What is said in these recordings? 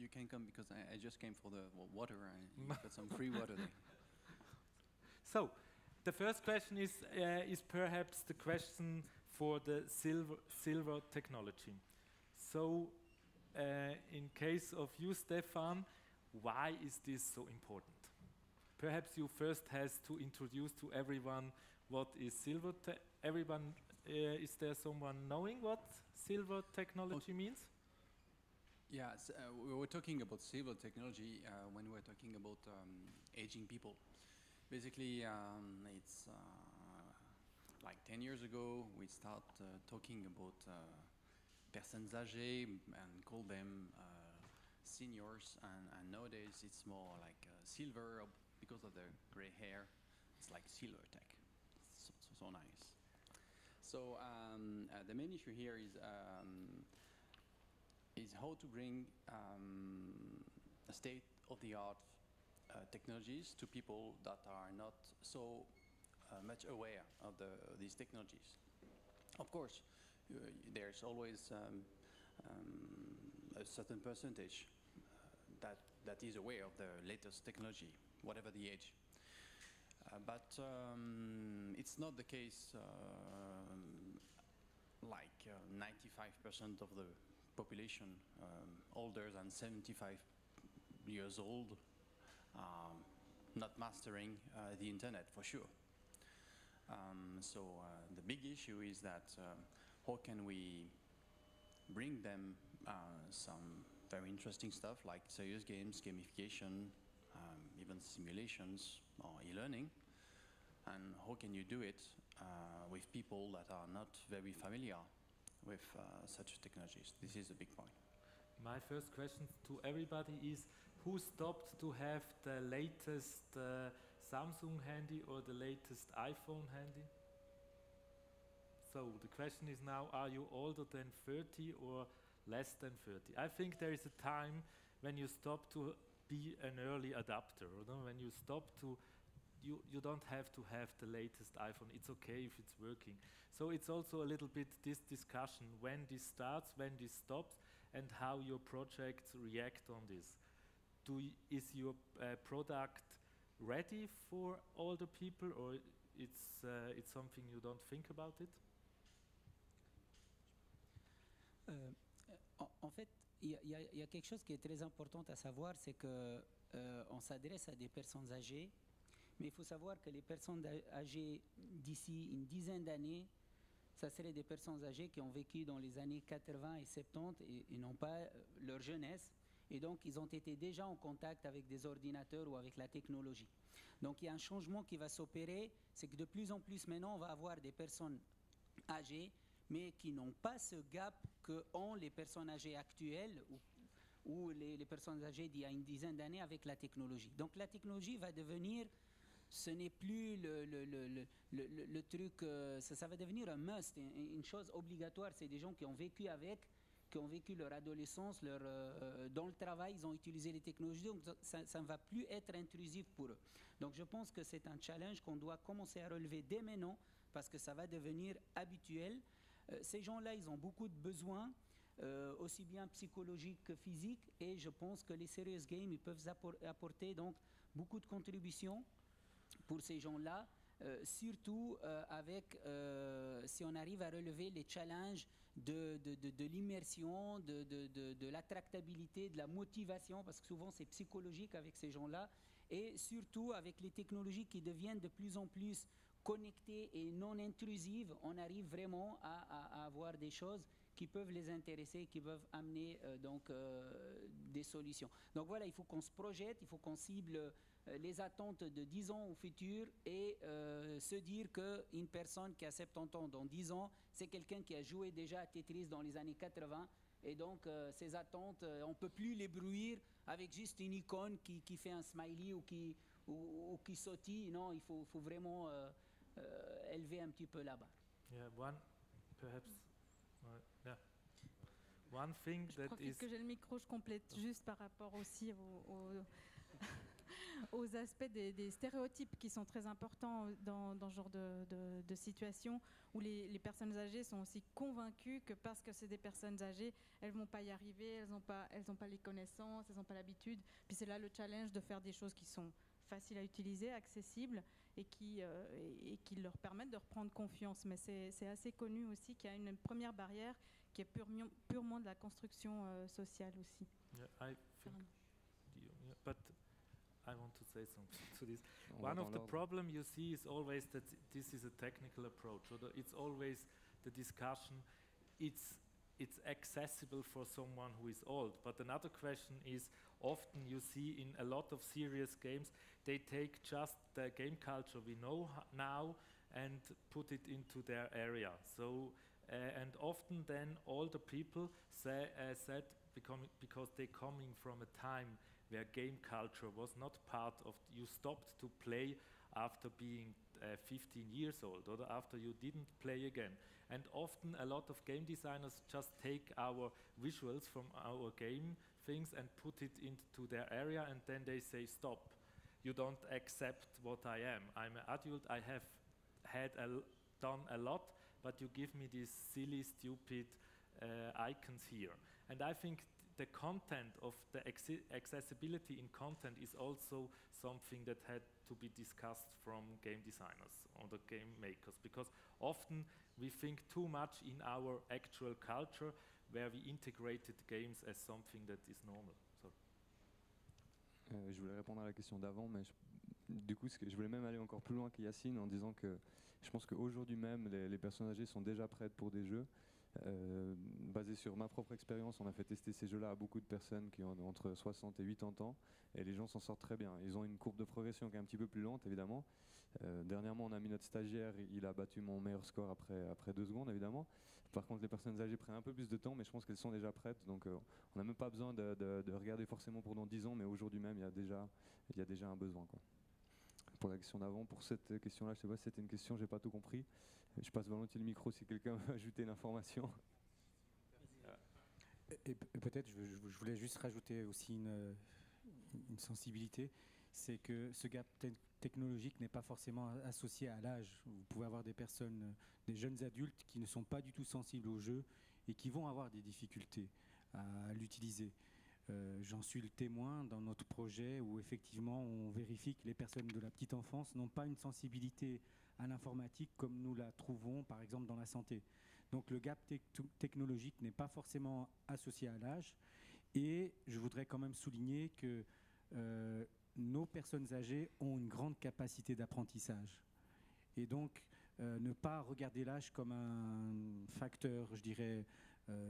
you can come because I just came for the water. You got some free water there. So, the first question is perhaps the question for the silver technology. So, in case of you, Stefan, why is this so important? Perhaps you first has to introduce to everyone what is silver. Everyone, is there someone knowing what silver technology means? Yeah, we were talking about silver technology when we were talking about aging people. Basically, it's like 10 years ago, we start talking about personnes âgées and call them seniors, and nowadays it's more like silver because of the gray hair. It's like silver tech. So nice. So the main issue here is how to bring a state-of-the-art technologies to people that are not so much aware of these technologies. Of course, there's always a certain percentage that is aware of the latest technology, whatever the age. But it's not the case like 95% of the population older than 75 years old not mastering the internet for sure. So the big issue is that how can we bring them some very interesting stuff like serious games, gamification, even simulations or e-learning, and how can you do it with people that are not very familiar with such technologies? This is a big point. My first question to everybody is, who stopped to have the latest Samsung handy or the latest iPhone handy? So the question is now, are you older than 30 or less than 30? I think there is a time when you stop to be an early adopter, you know? When you stop to, you don't have to have the latest iPhone, it's okay if it's working. So it's also a little bit this discussion, when this starts, when this stops, and how your projects react on this. Is your product ready for older people, or it's something you don't think about it? En fait, il y a quelque chose qui est très important à savoir, c'est que on s'adresse à des personnes âgées, mais il faut savoir que les personnes âgées d'ici une dizaine d'années, ça serait des personnes âgées qui ont vécu dans les années 80 et 70 et non pas leur jeunesse. Et donc, ils ont été déjà en contact avec des ordinateurs ou avec la technologie. Donc, il y a un changement qui va s'opérer, c'est que de plus en plus maintenant, on va avoir des personnes âgées, mais qui n'ont pas ce gap qu'ont les personnes âgées actuelles ou les personnes âgées d'il y a une dizaine d'années avec la technologie. Donc, la technologie va devenir... Ce n'est plus le truc, ça va devenir un must, une chose obligatoire. C'est des gens qui ont vécu avec, qui ont vécu leur adolescence, dans le travail, ils ont utilisé les technologies, donc ça ne va plus être intrusif pour eux. Donc je pense que c'est un challenge qu'on doit commencer à relever dès maintenant, parce que ça va devenir habituel. Ces gens-là, ils ont beaucoup de besoins, aussi bien psychologiques que physiques, et je pense que les serious games, ils peuvent apporter donc beaucoup de contributions pour ces gens-là, surtout avec, si on arrive à relever les challenges de l'immersion, de l'attractabilité, de la motivation, parce que souvent c'est psychologique avec ces gens-là, et surtout avec les technologies qui deviennent de plus en plus connectées et non intrusives, on arrive vraiment à avoir des choses qui peuvent les intéresser, qui peuvent amener des solutions. Donc voilà, il faut qu'on se projette, il faut qu'on cible les attentes de 10 ans au futur et se dire qu'une personne qui a 70 ans dans 10 ans, c'est quelqu'un qui a joué déjà à Tetris dans les années 80. Et donc, ces attentes, on ne peut plus les brouiller avec juste une icône qui fait un smiley ou qui sautille. Non, il faut vraiment élever un petit peu là-bas. Yeah, perhaps, yeah. One thing je profite que j'ai le micro, je complète juste par rapport aussi aux aspects des stéréotypes qui sont très importants dans ce genre de situation où les personnes âgées sont aussi convaincues que parce que c'est des personnes âgées, elles ne vont pas y arriver, elles n'ont pas les connaissances, elles n'ont pas l'habitude. Puis c'est là le challenge de faire des choses qui sont faciles à utiliser, accessibles et qui leur permettent de reprendre confiance. Mais c'est assez connu aussi qu'il y a une première barrière qui est purement de la construction sociale aussi. Yeah, I think, but I want to say something to this. On va One dans of the l'ordre. problem you see is always that this is a technical approach. Or it's always the discussion. It's accessible for someone who is old. But another question is, often you see in a lot of serious games, they take just the game culture we know now and put it into their area. So and often then all the people said because they're coming from a time where game culture was not part of, you stopped to play after being 15 years old or after you didn't play again. And often a lot of game designers just take our visuals from our game things and put it into their area, and then they say, stop, you don't accept what I am. I'm an adult, I have done a lot, but you give me these silly, stupid icons here. And I think the content of the accessibility in content is also something that had to be discussed from game designers or the game makers, because often we think too much in our actual culture where we integrated games as something that is normal. So. Je voulais répondre à la question d'avant, mais du coup, je voulais même aller encore plus loin que Yacine en disant que je pense qu'aujourd'hui même, les personnes âgées sont déjà prêtes pour des jeux. Basé sur ma propre expérience, on a fait tester ces jeux-là à beaucoup de personnes qui ont entre 60 et 80 ans, et les gens s'en sortent très bien. Ils ont une courbe de progression qui est un petit peu plus lente, évidemment. Dernièrement, on a mis notre stagiaire, il a battu mon meilleur score après 2 secondes, évidemment. Par contre, les personnes âgées prennent un peu plus de temps, mais je pense qu'elles sont déjà prêtes. Donc, on n'a même pas besoin de regarder forcément pour dans 10 ans, mais aujourd'hui même, il y a déjà un besoin, quoi. Pour la question d'avant, pour cette question-là, je ne sais pas si c'était une question, j'ai pas tout compris. Je passe volontiers le micro si quelqu'un veut ajouter une information. Et peut-être, je voulais juste rajouter aussi une sensibilité, c'est que ce gap technologique n'est pas forcément associé à l'âge. Vous pouvez avoir des personnes, des jeunes adultes qui ne sont pas du tout sensibles au jeu et qui vont avoir des difficultés à l'utiliser. J'en suis le témoin dans notre projet où effectivement on vérifie que les personnes de la petite enfance n'ont pas une sensibilité à l'informatique comme nous la trouvons par exemple dans la santé. Donc le gap technologique n'est pas forcément associé à l'âge, et je voudrais quand même souligner que nos personnes âgées ont une grande capacité d'apprentissage. Et donc ne pas regarder l'âge comme un facteur, je dirais,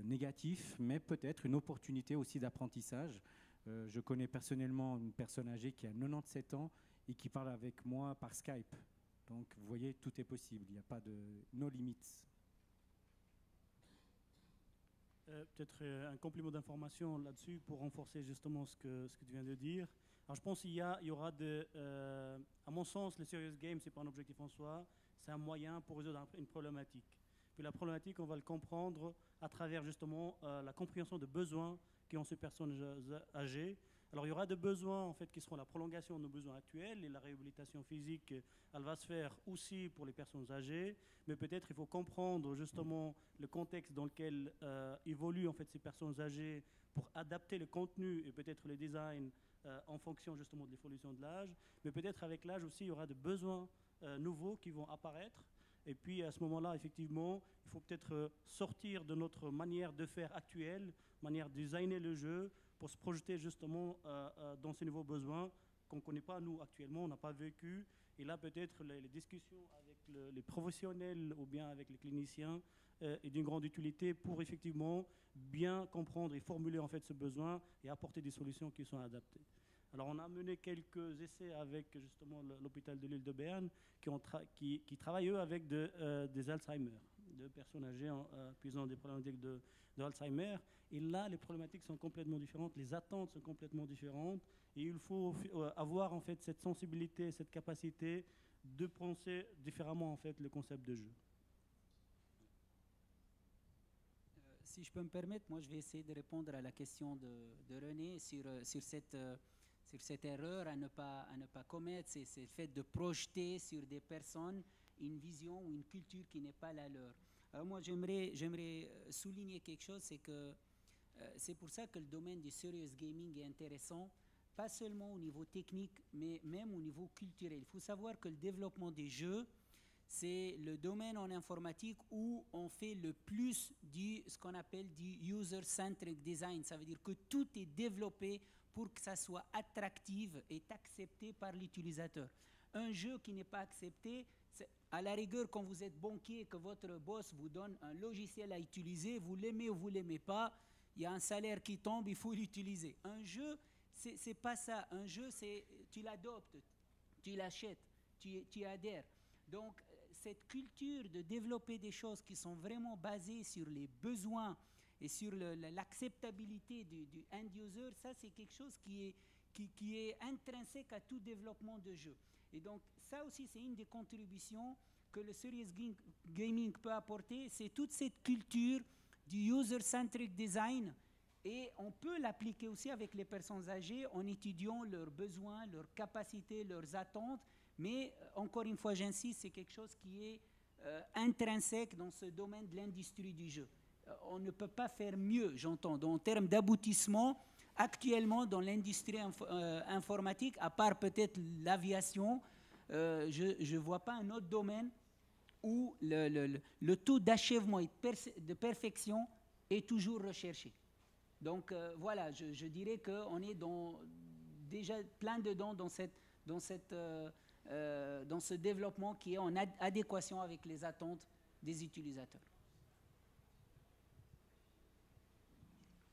négatif, mais peut-être une opportunité aussi d'apprentissage. Je connais personnellement une personne âgée qui a 97 ans et qui parle avec moi par Skype. Donc vous voyez, tout est possible, il n'y a pas de no limits. Peut-être un complément d'information là-dessus pour renforcer justement ce que tu viens de dire. Alors je pense qu'il y aura à mon sens, le serious game, c'est pas un objectif en soi, c'est un moyen pour résoudre une problématique. Puis la problématique, on va le comprendre à travers justement la compréhension de besoins qu'ont ces personnes âgées. Alors il y aura des besoins en fait qui seront la prolongation de nos besoins actuels, et la réhabilitation physique, elle va se faire aussi pour les personnes âgées, mais peut-être il faut comprendre justement le contexte dans lequel évoluent en fait ces personnes âgées pour adapter le contenu et peut-être le design en fonction justement de l'évolution de l'âge. Mais peut-être avec l'âge aussi il y aura des besoins nouveaux qui vont apparaître. Et puis à ce moment-là, effectivement, il faut peut-être sortir de notre manière de faire actuelle, manière de designer le jeu, pour se projeter justement dans ces nouveaux besoins qu'on ne connaît pas nous actuellement, on n'a pas vécu. Et là, peut-être les discussions avec les professionnels ou bien avec les cliniciens est d'une grande utilité pour effectivement bien comprendre et formuler en fait ce besoin et apporter des solutions qui sont adaptées. Alors on a mené quelques essais avec justement l'hôpital de l'île de Berne qui travaillent eux avec des Alzheimer, de personnes âgées qui ont des problématiques d'Alzheimer. Et là, les problématiques sont complètement différentes, les attentes sont complètement différentes, et il faut avoir en fait cette sensibilité, cette capacité de penser différemment en fait le concept de jeu. Si je peux me permettre, moi je vais essayer de répondre à la question de René sur cette cette erreur à ne pas commettre, c'est le fait de projeter sur des personnes une vision ou une culture qui n'est pas la leur. Alors moi, j'aimerais souligner quelque chose, c'est que c'est pour ça que le domaine du serious gaming est intéressant, pas seulement au niveau technique, mais même au niveau culturel. Il faut savoir que le développement des jeux, c'est le domaine en informatique où on fait le plus ce qu'on appelle du user-centric design. Ça veut dire que tout est développé pour que ça soit attractif et accepté par l'utilisateur. Un jeu qui n'est pas accepté, à la rigueur, quand vous êtes banquier et que votre boss vous donne un logiciel à utiliser, vous l'aimez ou vous ne l'aimez pas, il y a un salaire qui tombe, il faut l'utiliser. Un jeu, c'est pas ça. Un jeu, c'est tu l'adoptes, tu l'achètes, tu adhères. Donc, cette culture de développer des choses qui sont vraiment basées sur les besoins et sur l'acceptabilité du end-user, ça, c'est quelque chose qui est intrinsèque à tout développement de jeu. Et donc, ça aussi, c'est une des contributions que le serious gaming peut apporter, c'est toute cette culture du user-centric design, et on peut l'appliquer aussi avec les personnes âgées en étudiant leurs besoins, leurs capacités, leurs attentes, mais encore une fois, j'insiste, c'est quelque chose qui est intrinsèque dans ce domaine de l'industrie du jeu. On ne peut pas faire mieux, j'entends, en termes d'aboutissement, actuellement dans l'industrie informatique, à part peut-être l'aviation, je ne vois pas un autre domaine où le taux d'achèvement et de perfection est toujours recherché. Donc voilà, je dirais qu'on est déjà plein dedans dans ce développement qui est en adéquation avec les attentes des utilisateurs.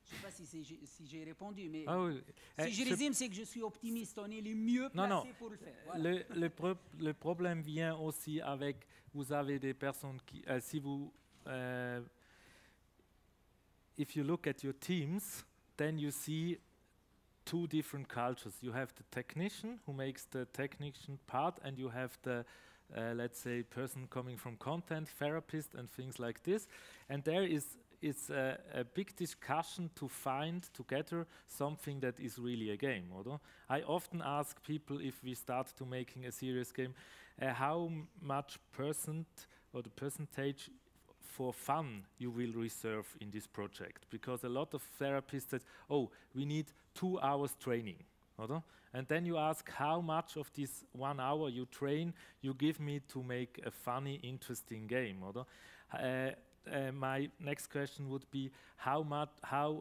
Je ne sais pas si j'ai répondu, mais si je résume, c'est que je suis optimiste. On est les mieux placés pour le faire. Voilà. Le problème vient aussi avec, vous avez des personnes qui, si vous, if you look at your teams, then you see two different cultures. You have the technician who makes the technician part, and you have the, let's say, person coming from content, therapist, and things like this. And there is a big discussion to find together something that is really a game. Oder? I often ask people, if we start to making a serious game, how much percentage for fun you will reserve in this project, because a lot of therapists said, oh, we need 2 hours training. Oder? And then you ask how much of this 1 hour you train you give me to make a funny, interesting game. Oder? My next question would be, how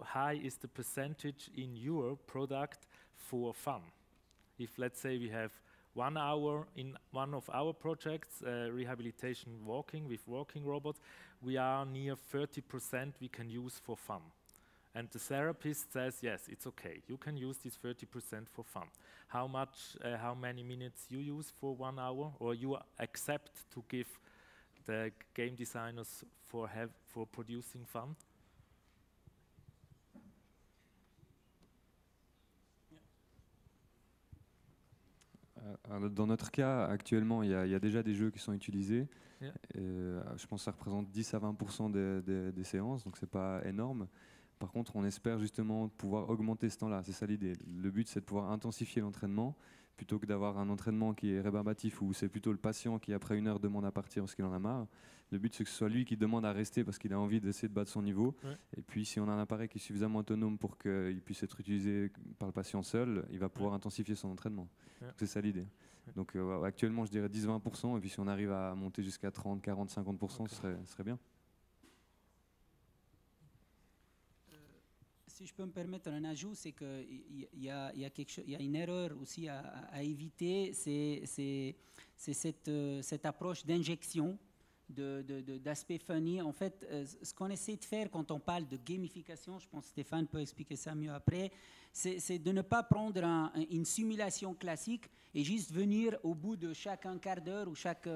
high is the percentage in your product for fun? If, let's say, we have 1 hour in one of our projects, rehabilitation walking with walking robots, we are near 30% we can use for fun. And the therapist says, yes, it's okay, you can use this 30% for fun. How many minutes you use for 1 hour, or you accept to give the game designers for producing fun? Dans notre cas, actuellement, il y a déjà des jeux qui sont utilisés. Yeah. Je pense que ça représente 10 à 20% des séances, donc c'est pas énorme. Par contre, on espère justement pouvoir augmenter ce temps-là. C'est ça l'idée. Le but, c'est de pouvoir intensifier l'entraînement, plutôt que d'avoir un entraînement qui est rébarbatif, où c'est plutôt le patient qui, après 1 heure, demande à partir parce qu'il en a marre. Le but, c'est que ce soit lui qui demande à rester parce qu'il a envie d'essayer de battre son niveau. Ouais. Et puis, si on a un appareil qui est suffisamment autonome pour qu'il puisse être utilisé par le patient seul, il va pouvoir intensifier son entraînement. Ouais. C'est ça l'idée. Ouais. Donc, actuellement, je dirais 10-20%. Et puis, si on arrive à monter jusqu'à 30, 40, 50%, ce serait bien. Si je peux me permettre un ajout, c'est qu'il y a une erreur aussi à éviter, c'est cette approche d'injection, d'aspect funny. En fait, ce qu'on essaie de faire quand on parle de gamification, je pense que Stéphane peut expliquer ça mieux après, c'est de ne pas prendre une simulation classique et juste venir au bout de chaque 1 quart d'heure ou chaque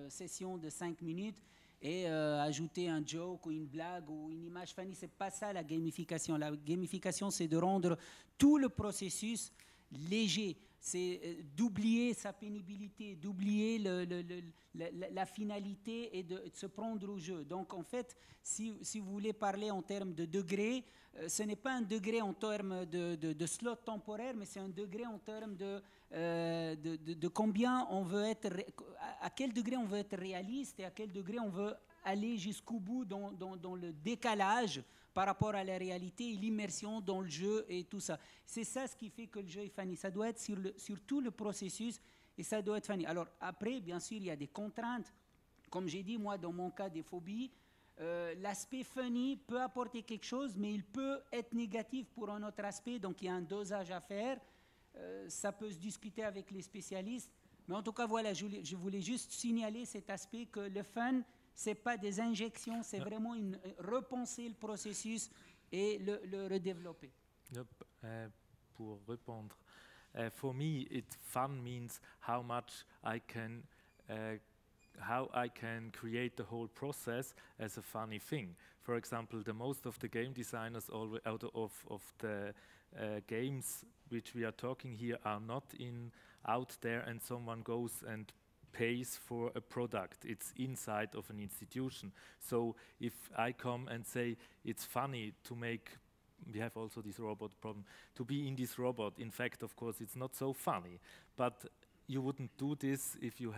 session de 5 minutes et ajouter un joke ou une blague ou une image funny. C'est pas ça la gamification. La gamification, c'est de rendre tout le processus léger. C'est d'oublier sa pénibilité, d'oublier la finalité et de se prendre au jeu. Donc en fait, si vous voulez parler en termes de degrés, ce n'est pas un degré en termes de slot temporaire, mais c'est un degré en termes de combien on veut être, à quel degré on veut être réaliste et à quel degré on veut aller jusqu'au bout dans le décalage par rapport à la réalité et l'immersion dans le jeu et tout ça. C'est ça ce qui fait que le jeu est funny. Ça doit être sur tout le processus et ça doit être funny. Alors après, bien sûr, il y a des contraintes. Comme j'ai dit, moi, dans mon cas des phobies, l'aspect funny peut apporter quelque chose, mais il peut être négatif pour un autre aspect. Donc il y a un dosage à faire. Ça peut se discuter avec les spécialistes. Mais en tout cas, voilà, je voulais juste signaler cet aspect que le fun, c'est pas des injections, c'est vraiment repenser le processus et le redévelopper. Yep. Pour répondre, for me, fun means how much how I can create the whole process as a funny thing. For example, the most of the game designers out of the games which we are talking here are not out there and someone goes and pays for a product. It's inside of an institution. So if I come and say it's funny to make, we have also this robot problem, to be in this robot, in fact, of course, it's not so funny. But you wouldn't do this if you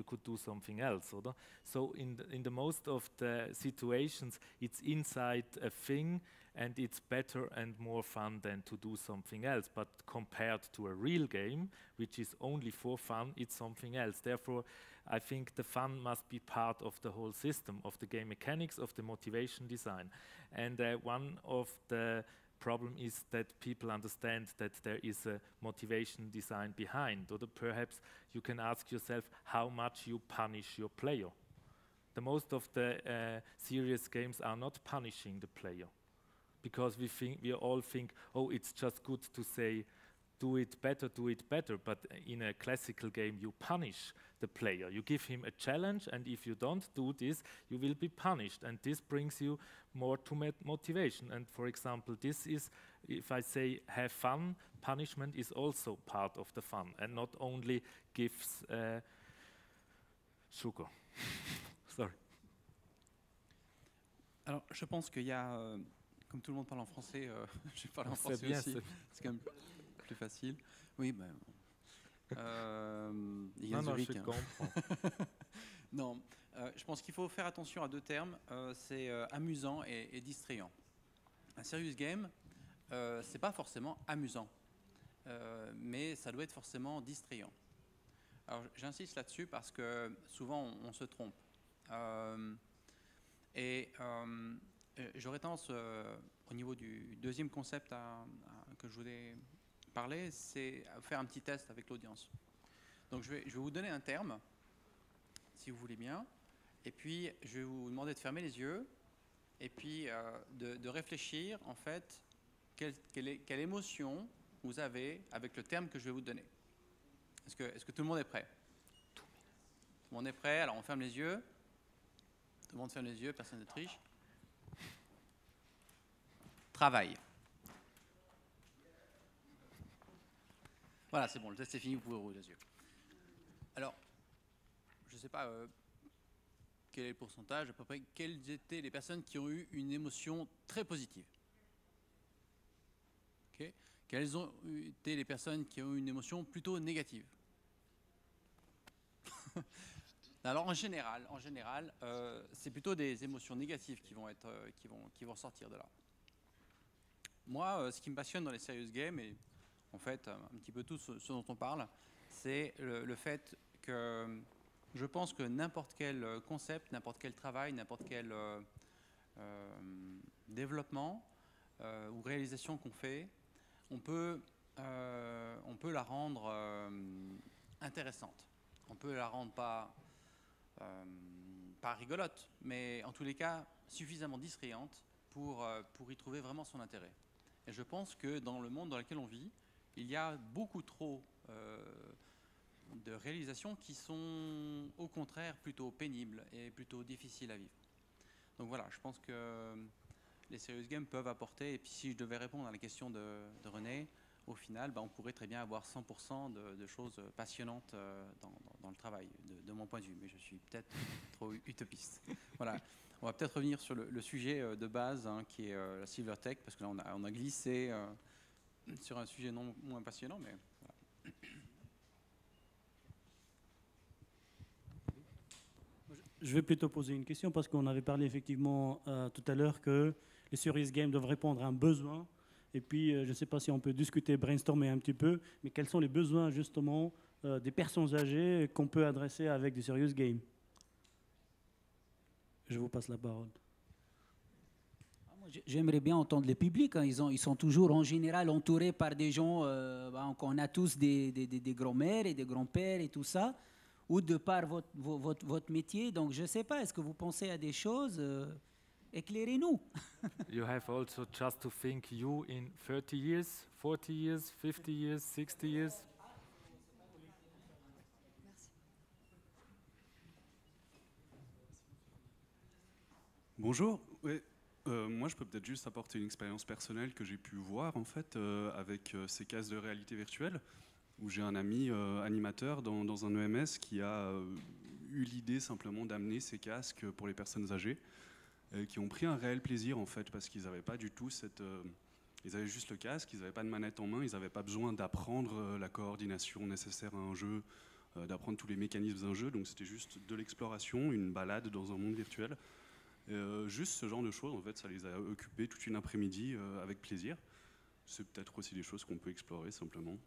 could do something else, or so in the most of the situations, it's inside a thing, and it's better and more fun than to do something else. But compared to a real game, which is only for fun, it's something else. Therefore, I think the fun must be part of the whole system, of the game mechanics, of the motivation design. And one of the problem is that people understand that there is a motivation design behind, or perhaps you can ask yourself how much you punish your player. The most of the serious games are not punishing the player, because we all think, oh, it's just good to say, do it better, but in a classical game you punish the player. You give him a challenge, and if you don't do this, you will be punished, and this brings you more to motivation. And for example, this is, if I say have fun, punishment is also part of the fun, and not only gives sugar. Sorry. Alors, je pense qu'il y a, comme tout le monde parle en français, je parle en français bien, aussi. C'est quand même plus facile. Oui, ben. Il y a non, Zurich, je comprends. Non, je pense qu'il faut faire attention à deux termes. C'est amusant et distrayant. Un serious game, c'est pas forcément amusant, mais ça doit être forcément distrayant. Alors, j'insiste là-dessus parce que souvent on se trompe. J'aurais tendance, au niveau du deuxième concept que je voulais parler, c'est faire un petit test avec l'audience. Donc je vais vous donner un terme, si vous voulez bien, et puis je vais vous demander de fermer les yeux, et puis de réfléchir, en fait, quelle émotion vous avez avec le terme que je vais vous donner. Est-ce que tout le monde est prêt? Tout le monde est prêt? Alors on ferme les yeux. Tout le monde ferme les yeux, personne ne triche. Travail. Voilà, c'est bon, le test est fini, vous pouvez ouvrir les yeux. Alors, je ne sais pas quel est le pourcentage, à peu près, quelles étaient les personnes qui ont eu une émotion très positive? Okay. Quelles ont été les personnes qui ont eu une émotion plutôt négative? Alors en général, c'est plutôt des émotions négatives qui vont sortir de là. Moi, ce qui me passionne dans les serious games, et en fait un petit peu tout ce dont on parle, c'est le fait que je pense que n'importe quel concept, n'importe quel travail, n'importe quel développement ou réalisation qu'on fait, on peut la rendre intéressante. On peut la rendre pas rigolote, mais en tous les cas suffisamment distrayante pour y trouver vraiment son intérêt. Et je pense que dans le monde dans lequel on vit, il y a beaucoup trop de réalisations qui sont au contraire plutôt pénibles et plutôt difficiles à vivre. Donc voilà, je pense que les serious games peuvent apporter, et puis si je devais répondre à la question de René, au final, on pourrait très bien avoir 100% de choses passionnantes dans le travail, de mon point de vue. Mais je suis peut-être trop utopiste. Voilà. On va peut-être revenir sur le sujet de base, qui est la Silver Tech, parce que là, on a glissé sur un sujet non moins passionnant, mais voilà. Je vais plutôt poser une question parce qu'on avait parlé effectivement tout à l'heure que les serious games doivent répondre à un besoin. Et puis, je ne sais pas si on peut discuter, brainstormer un petit peu, mais quels sont les besoins justement des personnes âgées qu'on peut adresser avec des serious games? Je vous passe la parole. J'aimerais bien entendre le public. Ils sont toujours en général entourés par des gens. On a tous des grands-mères et des grands-pères et tout ça, ou de par votre métier. Donc je ne sais pas, est-ce que vous pensez à des choses? Éclairez-nous. You have also just to think you in 30 years, 40 years, 50 years, 60 years. Bonjour. Ouais, moi, je peux peut-être juste apporter une expérience personnelle que j'ai pu voir en fait avec ces casques de réalité virtuelle, où j'ai un ami animateur dans un EMS qui a eu l'idée simplement d'amener ces casques pour les personnes âgées, qui ont pris un réel plaisir en fait, parce qu'ils n'avaient pas du tout ils avaient juste le casque, ils n'avaient pas de manette en main, ils n'avaient pas besoin d'apprendre la coordination nécessaire à un jeu, d'apprendre tous les mécanismes d'un jeu, donc c'était juste de l'exploration, une balade dans un monde virtuel. Juste ce genre de choses, en fait, ça les a occupés toute une après-midi avec plaisir. C'est peut-être aussi des choses qu'on peut explorer simplement.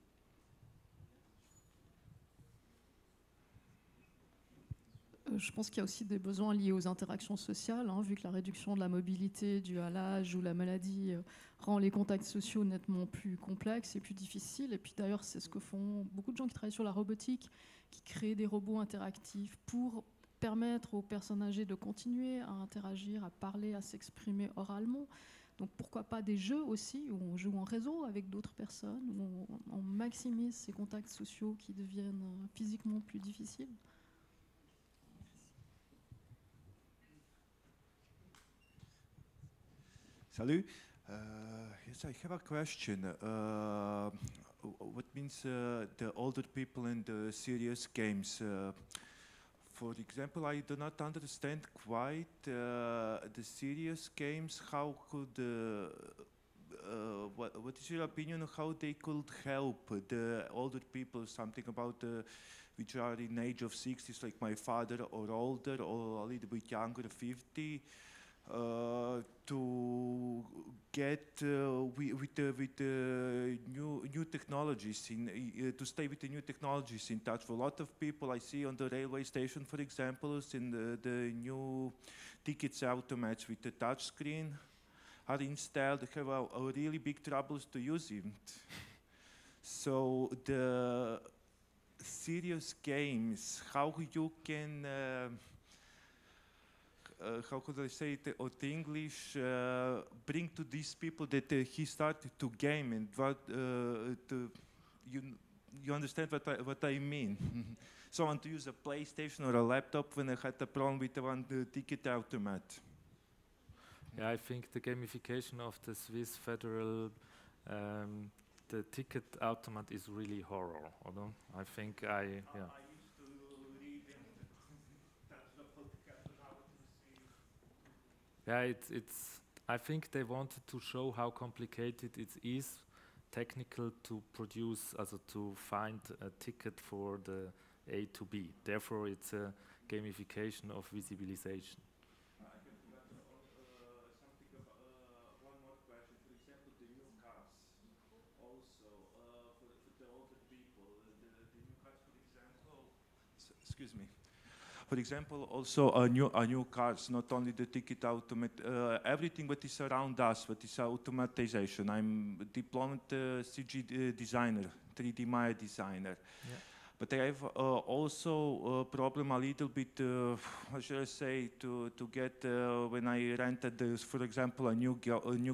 Je pense qu'il y a aussi des besoins liés aux interactions sociales, vu que la réduction de la mobilité due à l'âge ou la maladie rend les contacts sociaux nettement plus complexes et plus difficiles. Et puis d'ailleurs, c'est ce que font beaucoup de gens qui travaillent sur la robotique, qui créent des robots interactifs pour permettre aux personnes âgées de continuer à interagir, à parler, à s'exprimer oralement. Donc pourquoi pas des jeux aussi, où on joue en réseau avec d'autres personnes, où on maximise ces contacts sociaux qui deviennent physiquement plus difficiles. Salut. Yes, I have a question. What means the older people in the serious games? For example, I do not understand quite the serious games. How could what is your opinion on how they could help the older people? Something about which are in age of 60s, like my father, or older, or a little bit younger, 50. To get with the new technologies to stay with the new technologies in touch. For a lot of people I see on the railway station, for example, in the new tickets automats with the touch screen are installed, they have a really big troubles to use it. So the serious games, how you can how could I say it in English? Bring to these people that he started to game, and what you understand what I mean? So I want to use a PlayStation or a laptop when I had a problem with the ticket automat. Yeah, I think the gamification of the Swiss Federal the ticket automat is really horror. I think yeah. Yeah, it's. I think they wanted to show how complicated it is, technical to produce, also to find a ticket for the A to B. Therefore, it's a gamification of visibilization. I have something one more question. For example, the new cars. Also, for the older people, the new cars, for example. Excuse me. For example, also a new cars, not only the ticket automat, everything that is around us, what is automatization. I'm a diplomat CG designer, 3D Maya designer. Yeah. But I have also a problem a little bit, how should I say, to get, when I rented, for example, a new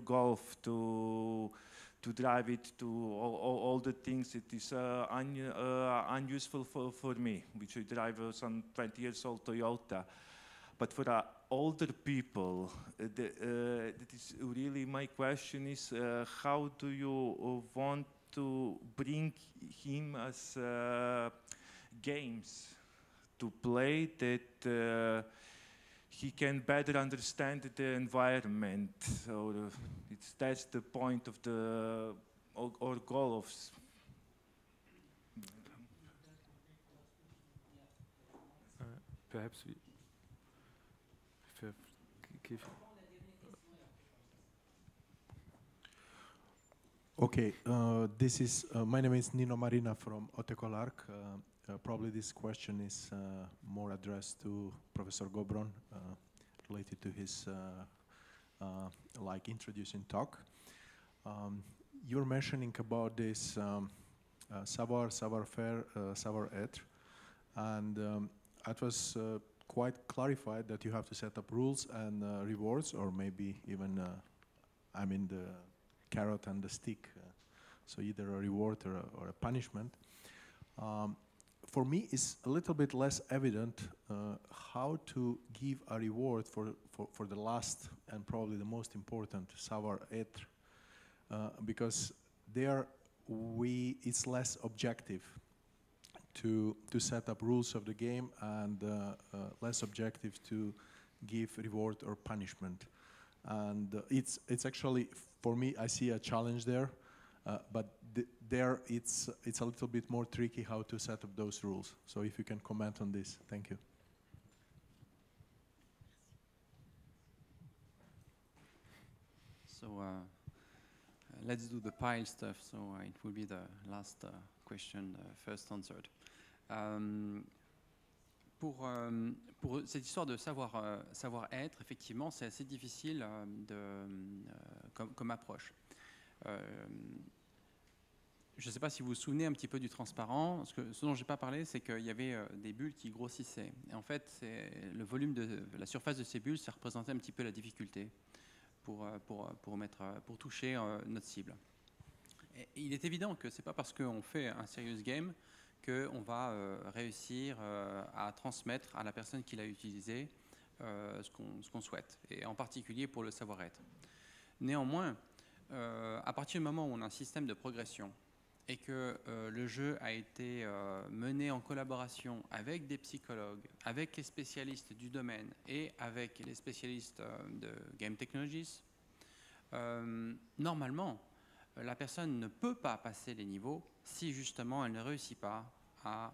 Golf to drive it to all the things, it is unuseful for me, which I drive some 20 years old Toyota. But for older people, that is really my question is, how do you want to bring him as games to play that he can better understand the environment. So that's the point of the or goal of. Perhaps we give. Okay, this is my name is Nino Marina from Otecolarc. Probably this question is more addressed to Professor Gobron, related to his like introducing talk. You're mentioning about this savoir, savoir-faire, savoir-être, and it was quite clarified that you have to set up rules and rewards, or maybe even, I mean, the carrot and the stick, so either a reward or a punishment. For me, it's a little bit less evident how to give a reward for the last and probably the most important, savoir-être, because there it's less objective to set up rules of the game, and less objective to give reward or punishment. And it's actually, for me, I see a challenge there, but there it's a little bit more tricky how to set up those rules. So if you can comment on this, thank you. So let's do the pile stuff. So it will be the last question, first answered. Pour cette histoire de savoir-être, effectivement, c'est assez difficile comme approche. Je ne sais pas si vous vous souvenez un petit peu du transparent. Ce dont je n'ai pas parlé, c'est qu'il y avait des bulles qui grossissaient. Et en fait, le volume de la surface de ces bulles, ça représentait un petit peu la difficulté pour toucher notre cible. Et il est évident que ce n'est pas parce qu'on fait un serious game qu'on va réussir à transmettre à la personne qui l'a utilisé ce qu'on souhaite, et en particulier pour le savoir-être. Néanmoins, à partir du moment où on a un système de progression et que le jeu a été mené en collaboration avec des psychologues, avec les spécialistes du domaine et avec les spécialistes de Game Technologies, normalement, la personne ne peut pas passer les niveaux si justement elle ne réussit pas à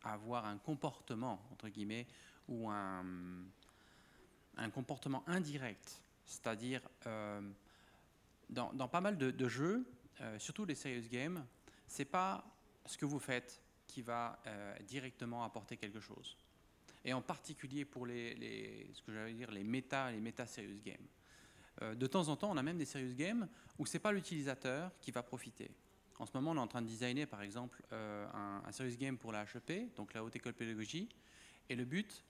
avoir un comportement, entre guillemets, ou un comportement indirect. C'est-à-dire, dans pas mal de jeux, surtout les serious games, c'est pas ce que vous faites qui va directement apporter quelque chose. Et en particulier pour ce que j'allais dire, les méta serious games. De temps en temps, on a même des serious games où c'est pas l'utilisateur qui va profiter. En ce moment, on est en train de designer, par exemple, un serious game pour la HEP, donc la Haute École Pédagogie. Et le but,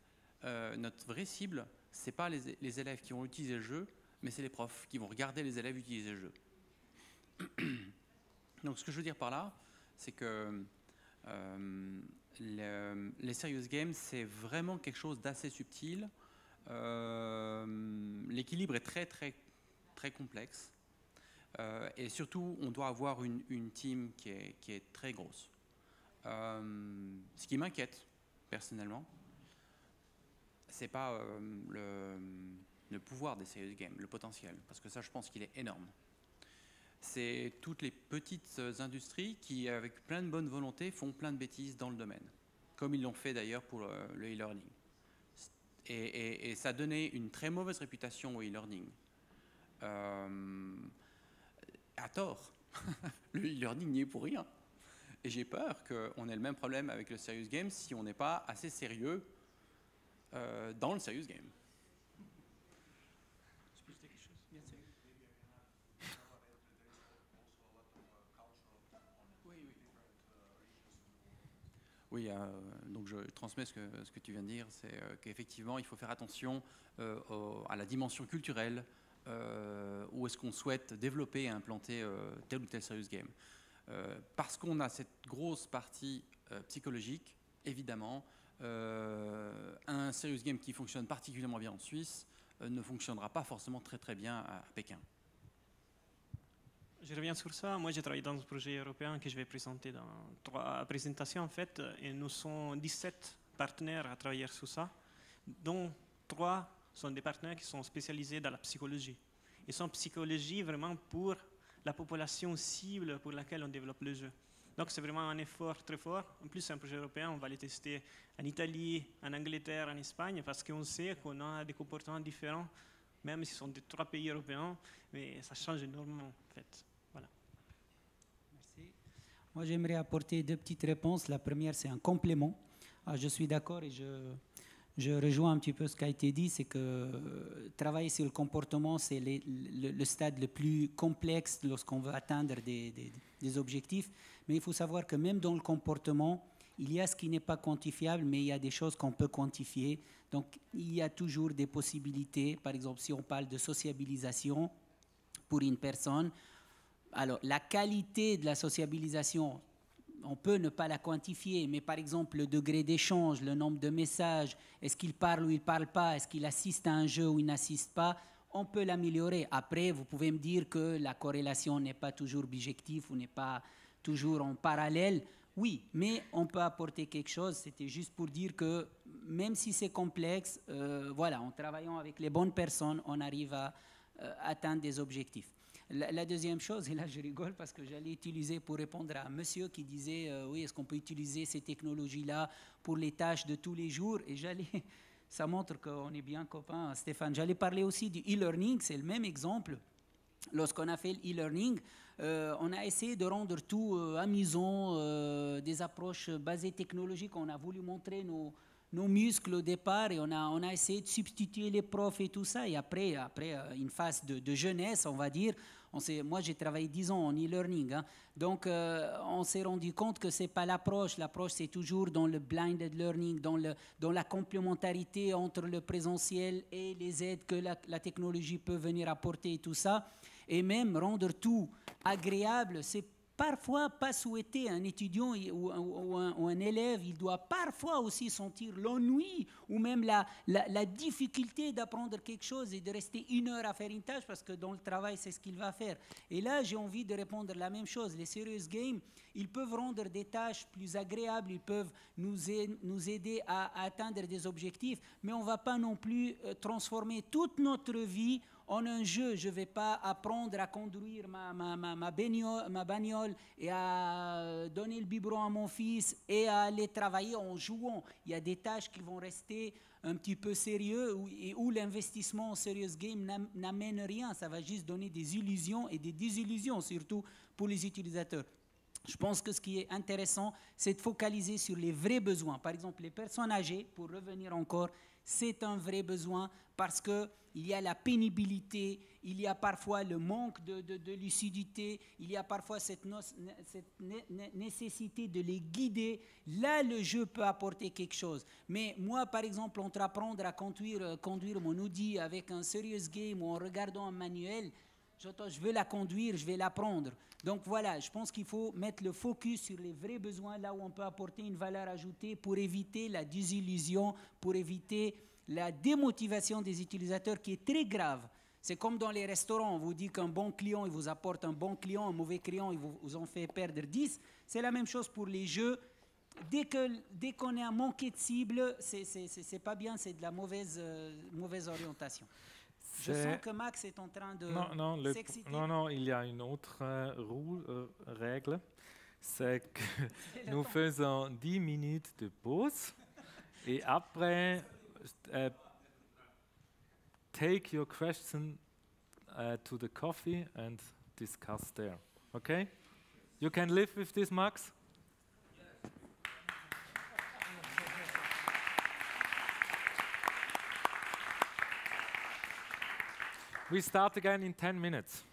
notre vraie cible, c'est pas les élèves qui vont utiliser le jeu, mais c'est les profs qui vont regarder les élèves utiliser le jeu. Donc, ce que je veux dire par là, c'est que les serious games, c'est vraiment quelque chose d'assez subtil. L'équilibre est très, très, très complexe. Et surtout, on doit avoir une team qui est très grosse. Ce qui m'inquiète, personnellement, c'est pas le pouvoir des serious games, le potentiel, parce que ça, je pense qu'il est énorme. C'est toutes les petites industries qui, avec plein de bonne volonté, font plein de bêtises dans le domaine, comme ils l'ont fait d'ailleurs pour le e-learning. Et ça a donné une très mauvaise réputation au e-learning. À tort. Le e-learning n'y est pour rien. Et j'ai peur qu'on ait le même problème avec le serious game si on n'est pas assez sérieux dans le serious game. Oui, donc je transmets ce que tu viens de dire, c'est qu'effectivement, il faut faire attention à la dimension culturelle, où est-ce qu'on souhaite développer et implanter tel ou tel serious game. Parce qu'on a cette grosse partie psychologique, évidemment, un serious game qui fonctionne particulièrement bien en Suisse ne fonctionnera pas forcément très très bien à Pékin. Je reviens sur ça. Moi, j'ai travaillé dans un projet européen que je vais présenter dans 3 présentations, en fait. Et nous sommes 17 partenaires à travailler sur ça, dont 3 sont des partenaires qui sont spécialisés dans la psychologie. Ils sont psychologie vraiment pour la population cible pour laquelle on développe le jeu. Donc, c'est vraiment un effort très fort. En plus, c'est un projet européen. On va les tester en Italie, en Angleterre, en Espagne, parce qu'on sait qu'on a des comportements différents, même si ce sont des 3 pays européens, mais ça change énormément, en fait. Voilà. Merci. Moi, j'aimerais apporter 2 petites réponses. La première, c'est un complément. Je suis d'accord et je rejoins un petit peu ce qui a été dit, c'est que travailler sur le comportement, c'est le stade le plus complexe lorsqu'on veut atteindre des objectifs. Mais il faut savoir que même dans le comportement, il y a ce qui n'est pas quantifiable, mais il y a des choses qu'on peut quantifier. Donc, il y a toujours des possibilités. Par exemple, si on parle de sociabilisation pour une personne, alors la qualité de la sociabilisation, on peut ne pas la quantifier, mais par exemple le degré d'échange, le nombre de messages, est-ce qu'il parle ou il ne parle pas, est-ce qu'il assiste à un jeu ou il n'assiste pas, on peut l'améliorer. Après, vous pouvez me dire que la corrélation n'est pas toujours bijective ou n'est pas toujours en parallèle. Oui, mais on peut apporter quelque chose. C'était juste pour dire que même si c'est complexe, voilà, en travaillant avec les bonnes personnes, on arrive à atteindre des objectifs. La deuxième chose, et là je rigole parce que j'allais utiliser pour répondre à un monsieur qui disait oui, est-ce qu'on peut utiliser ces technologies-là pour les tâches de tous les jours, et ça montre qu'on est bien copains, Stéphane. J'allais parler aussi du e-learning, c'est le même exemple. Lorsqu'on a fait le e-learning, on a essayé de rendre tout amusant, des approches basées technologiques. On a voulu montrer nos muscles au départ et on a essayé de substituer les profs et tout ça. Et après une phase de jeunesse, on va dire, moi j'ai travaillé 10 ans en e-learning, hein. Donc on s'est rendu compte que c'est pas l'approche. L'approche, c'est toujours dans le blended learning, dans la complémentarité entre le présentiel et les aides que la technologie peut venir apporter et tout ça. Et même rendre tout agréable, c'est parfois pas souhaité. Un étudiant ou un élève, il doit parfois aussi sentir l'ennui ou même la difficulté d'apprendre quelque chose et de rester 1 heure à faire une tâche parce que dans le travail, c'est ce qu'il va faire. Et là, j'ai envie de répondre la même chose. Les serious games, ils peuvent rendre des tâches plus agréables, ils peuvent nous aider à atteindre des objectifs, mais on ne va pas non plus transformer toute notre vie en un jeu. Je ne vais pas apprendre à conduire ma bagnole et à donner le biberon à mon fils et à aller travailler en jouant. Il y a des tâches qui vont rester un petit peu sérieux et où l'investissement en serious game n'amène rien. Ça va juste donner des illusions et des désillusions, surtout pour les utilisateurs. Je pense que ce qui est intéressant, c'est de focaliser sur les vrais besoins. Par exemple, les personnes âgées, pour revenir encore, c'est un vrai besoin parce qu'il y a la pénibilité, il y a parfois le manque de lucidité, il y a parfois cette nécessité de les guider. Là, le jeu peut apporter quelque chose. Mais moi, par exemple, entre apprendre à conduire mon Audi avec un serious game ou en regardant un manuel, je veux la conduire, je vais l'apprendre. Donc voilà, je pense qu'il faut mettre le focus sur les vrais besoins, là où on peut apporter une valeur ajoutée pour éviter la désillusion, pour éviter la démotivation des utilisateurs qui est très grave. C'est comme dans les restaurants, on vous dit qu'un bon client, il vous apporte un bon client, un mauvais client, il vous en fait perdre 10. C'est la même chose pour les jeux. Dès qu'on est à manquer de cible, c'est pas bien, c'est de la mauvaise orientation. Je sens que Max est en train de s'exciter. Non, il y a une autre règle, c'est que nous faisons 10 minutes de pause et après, take your question to the coffee and discuss there. Okay? You can live with this, Max? We start again in 10 minutes.